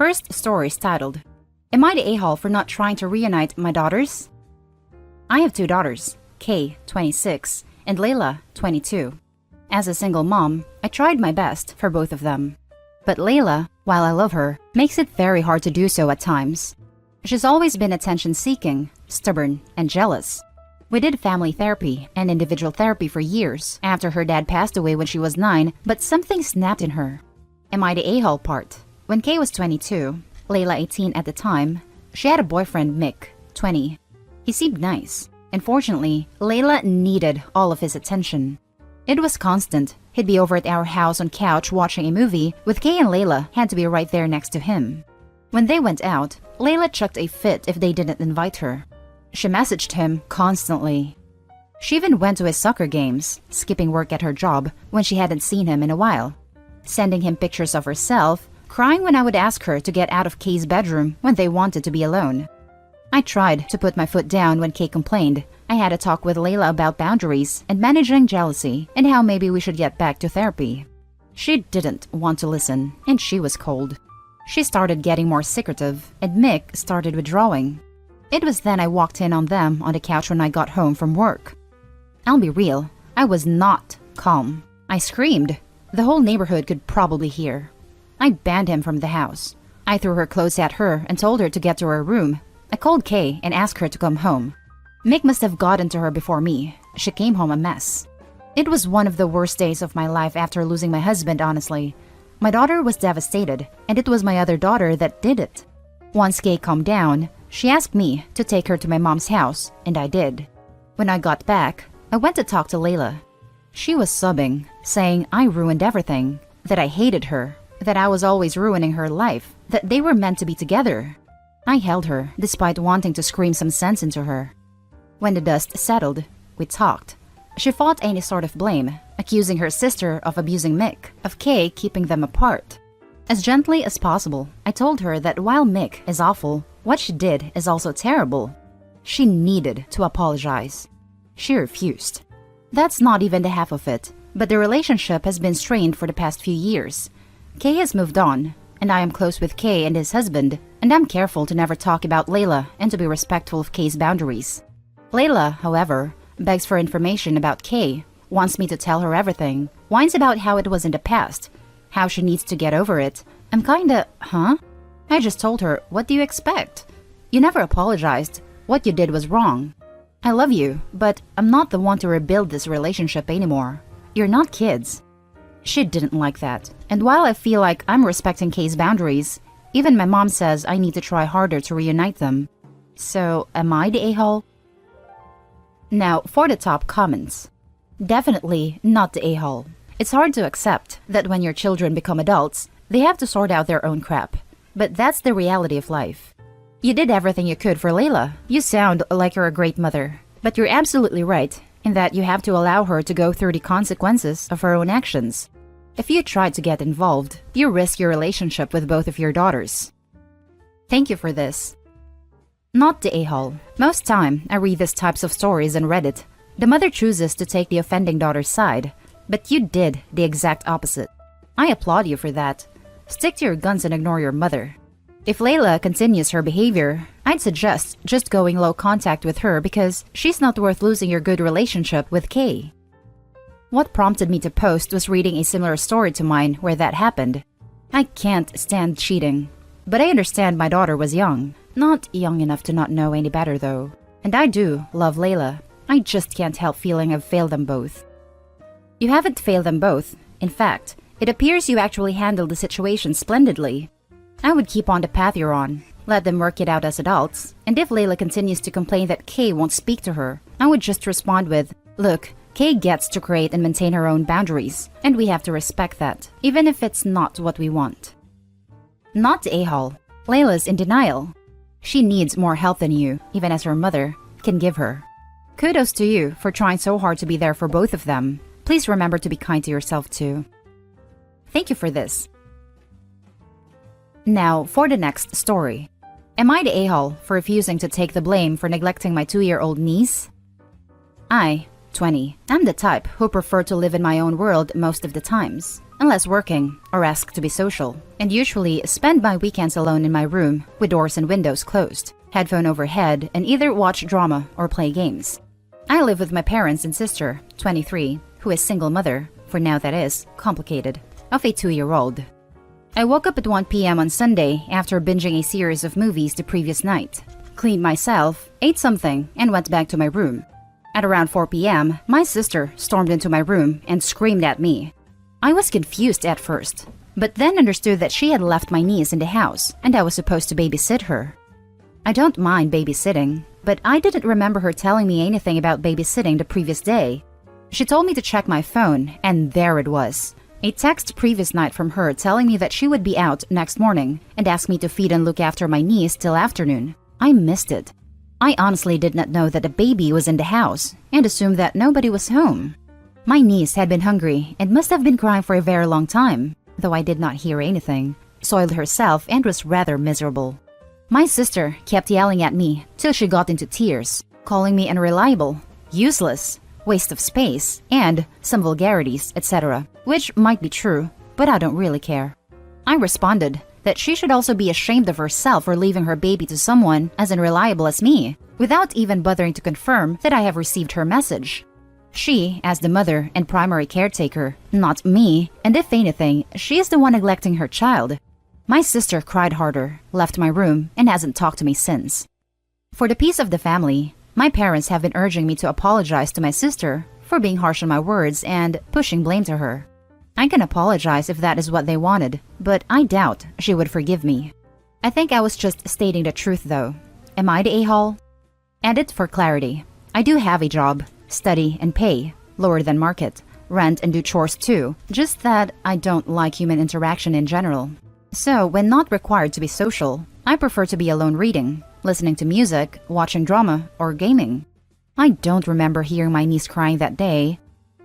First story is titled, Am I the a-hole for not trying to reunite my daughters? I have two daughters, Kay, 26, and Layla, 22. As a single mom, I tried my best for both of them. But Layla, while I love her, makes it very hard to do so at times. She's always been attention-seeking, stubborn, and jealous. We did family therapy and individual therapy for years after her dad passed away when she was 9, but something snapped in her. Am I the a-hole part? When Kay was 22, Layla 18 at the time, she had a boyfriend, Mick, 20. He seemed nice. Unfortunately, Layla needed all of his attention. It was constant. He'd be over at our house on couch watching a movie, with Kay and Layla had to be right there next to him. When they went out, Layla chucked a fit if they didn't invite her. She messaged him constantly. She even went to his soccer games, skipping work at her job when she hadn't seen him in a while, sending him pictures of herself, crying when I would ask her to get out of Kay's bedroom when they wanted to be alone. I tried to put my foot down when Kay complained. I had a talk with Layla about boundaries and managing jealousy and how maybe we should get back to therapy. She didn't want to listen, and she was cold. She started getting more secretive, and Mick started withdrawing. It was then I walked in on them on the couch when I got home from work. I'll be real, I was not calm. I screamed. The whole neighborhood could probably hear. I banned him from the house. I threw her clothes at her and told her to get to her room. I called Kay and asked her to come home. Mick must have gotten to her before me. She came home a mess. It was one of the worst days of my life after losing my husband, honestly. My daughter was devastated, and it was my other daughter that did it. Once Kay calmed down, she asked me to take her to my mom's house, and I did. When I got back, I went to talk to Layla. She was sobbing, saying I ruined everything, that I hated her, that I was always ruining her life, that they were meant to be together. I held her, despite wanting to scream some sense into her. When the dust settled, we talked. She fought any sort of blame, accusing her sister of abusing Mick, of Kay keeping them apart. As gently as possible, I told her that while Mick is awful, what she did is also terrible. She needed to apologize. She refused. That's not even the half of it, but the relationship has been strained for the past few years. Kay has moved on, and I am close with Kay and his husband, and I'm careful to never talk about Layla and to be respectful of Kay's boundaries. Layla, however, begs for information about Kay, wants me to tell her everything, whines about how it was in the past, how she needs to get over it. I'm kinda, huh? I just told her, what do you expect? You never apologized. What you did was wrong. I love you, but I'm not the one to rebuild this relationship anymore. You're not kids. She didn't like that, and while I feel like I'm respecting Kay's boundaries, even my mom says I need to try harder to reunite them. So, am I the a-hole? Now, for the top comments. Definitely not the a-hole. It's hard to accept that when your children become adults, they have to sort out their own crap. But that's the reality of life. You did everything you could for Layla. You sound like you're a great mother. But you're absolutely right in that you have to allow her to go through the consequences of her own actions. If you try to get involved, you risk your relationship with both of your daughters. Thank you for this. Not the a-hole. Most time, I read these types of stories on Reddit. The mother chooses to take the offending daughter's side, but you did the exact opposite. I applaud you for that. Stick to your guns and ignore your mother. If Layla continues her behavior, I'd suggest just going low contact with her because she's not worth losing your good relationship with Kay. What prompted me to post was reading a similar story to mine where that happened. I can't stand cheating, but I understand my daughter was young. Not young enough to not know any better though. And I do love Layla. I just can't help feeling I've failed them both. You haven't failed them both. In fact, it appears you actually handled the situation splendidly. I would keep on the path you're on, let them work it out as adults, and if Layla continues to complain that Kay won't speak to her, I would just respond with, look, Kay gets to create and maintain her own boundaries, and we have to respect that, even if it's not what we want. Not the a-hole. Layla's in denial. She needs more help than you, even as her mother, can give her. Kudos to you for trying so hard to be there for both of them. Please remember to be kind to yourself too. Thank you for this. Now, for the next story. Am I the a-hole for refusing to take the blame for neglecting my 2-year-old niece? I 20. I'm the type who prefer to live in my own world most of the times, unless working or asked to be social, and usually spend my weekends alone in my room with doors and windows closed, headphone overhead, and either watch drama or play games. I live with my parents and sister, 23, who is single mother, for now that is, complicated, of a 2-year-old. I woke up at 1 p.m. on Sunday after binging a series of movies the previous night, cleaned myself, ate something, and went back to my room. At around 4 p.m., my sister stormed into my room and screamed at me. I was confused at first, but then understood that she had left my niece in the house and I was supposed to babysit her. I don't mind babysitting, but I didn't remember her telling me anything about babysitting the previous day. She told me to check my phone, and there it was. A text previous night from her telling me that she would be out next morning and asked me to feed and look after my niece till afternoon. I missed it. I honestly did not know that a baby was in the house and assumed that nobody was home. My niece had been hungry and must have been crying for a very long time, though I did not hear anything, soiled herself and was rather miserable. My sister kept yelling at me till she got into tears, calling me unreliable, useless, waste of space, and some vulgarities, etc., which might be true, but I don't really care. I responded that she should also be ashamed of herself for leaving her baby to someone as unreliable as me, without even bothering to confirm that I have received her message. She, as the mother and primary caretaker, not me, and if anything, she is the one neglecting her child. My sister cried harder, left my room, and hasn't talked to me since. For the peace of the family, my parents have been urging me to apologize to my sister for being harsh on my words and pushing blame to her. I can apologize if that is what they wanted, but I doubt she would forgive me. I think I was just stating the truth though. Am I the a-hole? Edit for clarity. I do have a job, study and pay, lower than market, rent and do chores too, just that I don't like human interaction in general. So when not required to be social, I prefer to be alone reading, listening to music, watching drama, or gaming. I don't remember hearing my niece crying that day.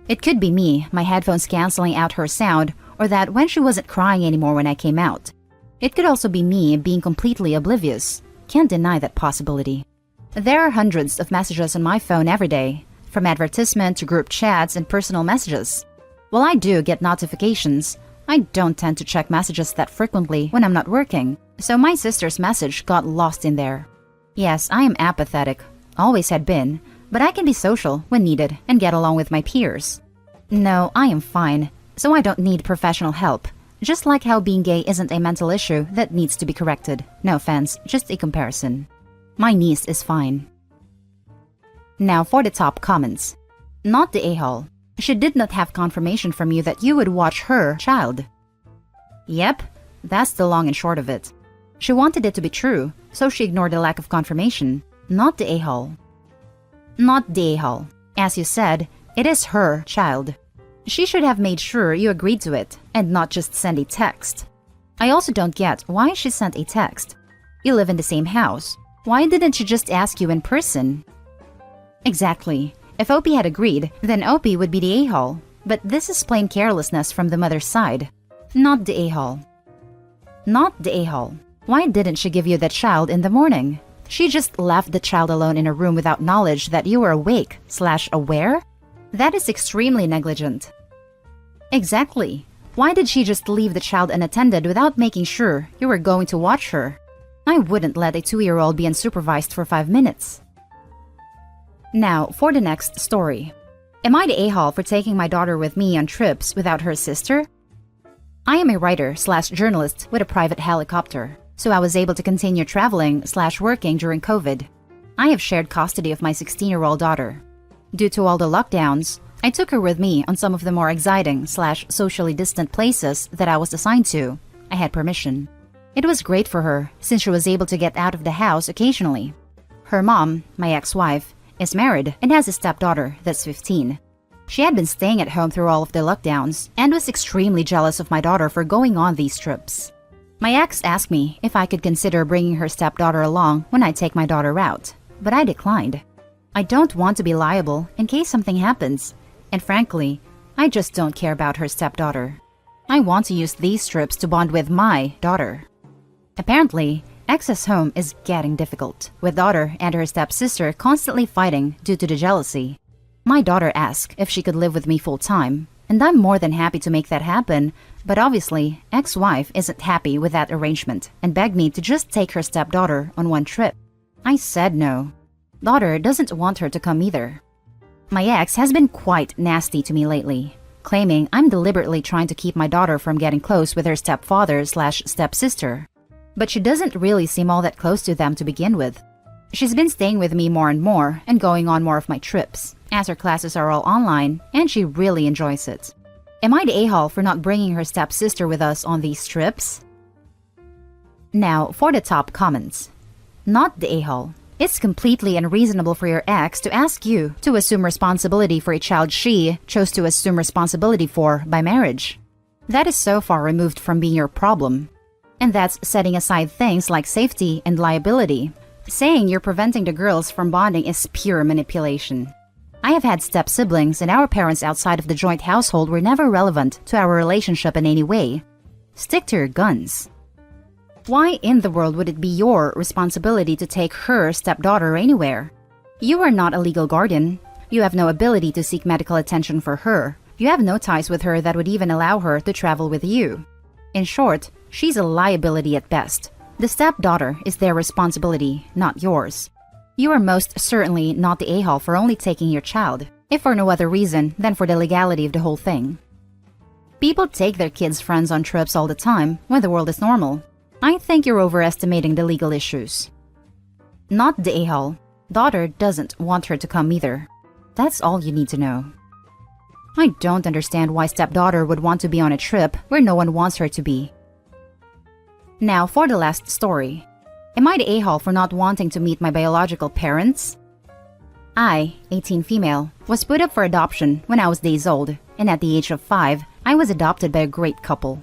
It could be me, my headphones canceling out her sound, or that when she wasn't crying anymore when I came out. It could also be me being completely oblivious. Can't deny that possibility. There are hundreds of messages on my phone every day, from advertisement to group chats and personal messages. While I do get notifications, I don't tend to check messages that frequently when I'm not working, so my sister's message got lost in there. Yes, I am apathetic, always had been, but I can be social when needed and get along with my peers. No, I am fine, so I don't need professional help, just like how being gay isn't a mental issue that needs to be corrected. No offense, just a comparison. My niece is fine. Now for the top comments. Not the a-hole. She did not have confirmation from you that you would watch her child. Yep, that's the long and short of it. She wanted it to be true, so she ignored the lack of confirmation. Not the a-hole. Not the a-hole. As you said, it is her child. She should have made sure you agreed to it, and not just send a text. I also don't get why she sent a text. You live in the same house. Why didn't she just ask you in person? Exactly. If Opie had agreed, then Opie would be the a-hole. But this is plain carelessness from the mother's side. Not the a-hole. Not the a-hole. Why didn't she give you the child in the morning? She just left the child alone in a room without knowledge that you were awake/aware? That is extremely negligent. Exactly. Why did she just leave the child unattended without making sure you were going to watch her? I wouldn't let a 2-year-old be unsupervised for 5 minutes. Now, for the next story. Am I the a-hole for taking my daughter with me on trips without her sister? I am a writer/journalist with a private helicopter, so I was able to continue traveling/working during COVID. I have shared custody of my 16-year-old daughter. Due to all the lockdowns, I took her with me on some of the more exciting/socially distant places that I was assigned to. I had permission. It was great for her since she was able to get out of the house occasionally. Her mom, my ex-wife, is married and has a stepdaughter that's 15. She had been staying at home through all of the lockdowns and was extremely jealous of my daughter for going on these trips. My ex asked me if I could consider bringing her stepdaughter along when I take my daughter out, but I declined. I don't want to be liable in case something happens, and frankly, I just don't care about her stepdaughter. I want to use these trips to bond with my daughter. Apparently, ex's home is getting difficult, with daughter and her stepsister constantly fighting due to the jealousy. My daughter asked if she could live with me full-time, and I'm more than happy to make that happen, but obviously, ex-wife isn't happy with that arrangement and begged me to just take her stepdaughter on one trip. I said no. Daughter doesn't want her to come either. My ex has been quite nasty to me lately, claiming I'm deliberately trying to keep my daughter from getting close with her stepfather/stepsister. But she doesn't really seem all that close to them to begin with. She's been staying with me more and more and going on more of my trips, as her classes are all online, and she really enjoys it. Am I the a-hole for not bringing her stepsister with us on these trips? Now, for the top comments. Not the a-hole. It's completely unreasonable for your ex to ask you to assume responsibility for a child she chose to assume responsibility for by marriage. That is so far removed from being your problem. And that's setting aside things like safety and liability. Saying you're preventing the girls from bonding is pure manipulation. I have had step-siblings, and our parents outside of the joint household were never relevant to our relationship in any way. Stick to your guns. Why in the world would it be your responsibility to take her stepdaughter anywhere? You are not a legal guardian. You have no ability to seek medical attention for her. You have no ties with her that would even allow her to travel with you. In short, she's a liability at best. The stepdaughter is their responsibility, not yours. You are most certainly not the a-hole for only taking your child, if for no other reason than for the legality of the whole thing. People take their kids' friends on trips all the time when the world is normal. I think you're overestimating the legal issues. Not the a-hole. Daughter doesn't want her to come either. That's all you need to know. I don't understand why stepdaughter would want to be on a trip where no one wants her to be. Now for the last story. Am I the a-hole for not wanting to meet my biological parents? I, 18 female, was put up for adoption when I was days old, and at the age of 5, I was adopted by a great couple.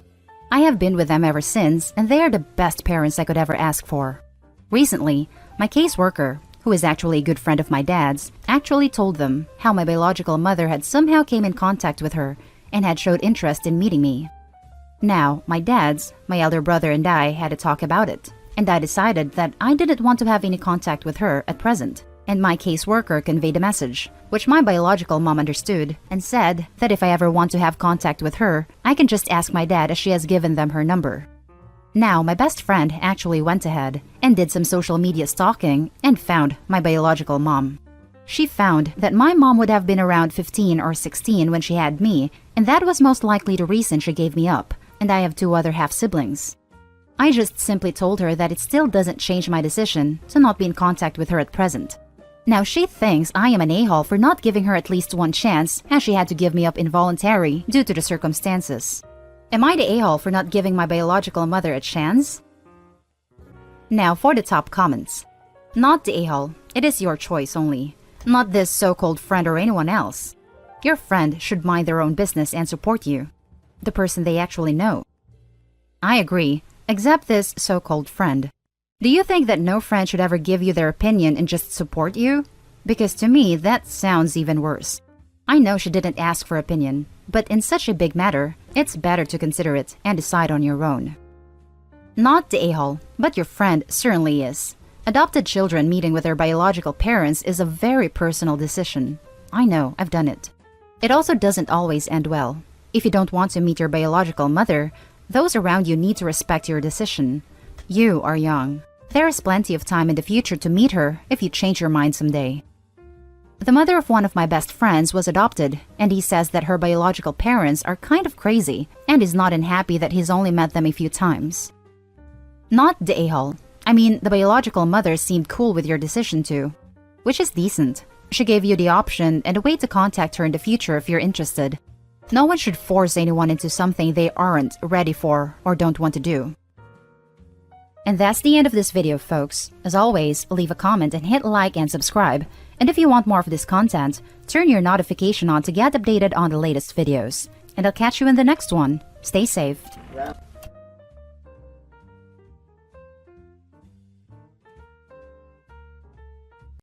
I have been with them ever since, and they are the best parents I could ever ask for. Recently, my caseworker, who is actually a good friend of my dad's, actually told them how my biological mother had somehow came in contact with her and had showed interest in meeting me. Now, my elder brother and I had a talk about it, and I decided that I didn't want to have any contact with her at present, and my caseworker conveyed a message, which my biological mom understood, and said that if I ever want to have contact with her, I can just ask my dad as she has given them her number. Now, my best friend actually went ahead and did some social media stalking and found my biological mom. She found that my mom would have been around 15 or 16 when she had me, and that was most likely the reason she gave me up, and I have 2 other half-siblings. I just simply told her that it still doesn't change my decision to not be in contact with her at present. Now she thinks I am an a-hole for not giving her at least one chance, as she had to give me up involuntarily due to the circumstances. Am I the a-hole for not giving my biological mother a chance? Now for the top comments. Not the a-hole. It is your choice only. Not this so-called friend or anyone else. Your friend should mind their own business and support you. The person they actually know. I agree, except this so-called friend. Do you think that no friend should ever give you their opinion and just support you? Because to me, that sounds even worse. I know she didn't ask for opinion, but in such a big matter, it's better to consider it and decide on your own. Not the a-hole, but your friend certainly is. Adopted children meeting with their biological parents is a very personal decision. I know, I've done it. It also doesn't always end well. If you don't want to meet your biological mother, those around you need to respect your decision. You are young. There is plenty of time in the future to meet her if you change your mind someday. The mother of one of my best friends was adopted, and he says that her biological parents are kind of crazy and is not unhappy that he's only met them a few times. Not the a-hole. I mean, the biological mother seemed cool with your decision too, which is decent. She gave you the option and a way to contact her in the future if you're interested. No one should force anyone into something they aren't ready for or don't want to do. And that's the end of this video, folks. As always, leave a comment and hit like and subscribe. And if you want more of this content, turn your notification on to get updated on the latest videos. And I'll catch you in the next one. Stay safe.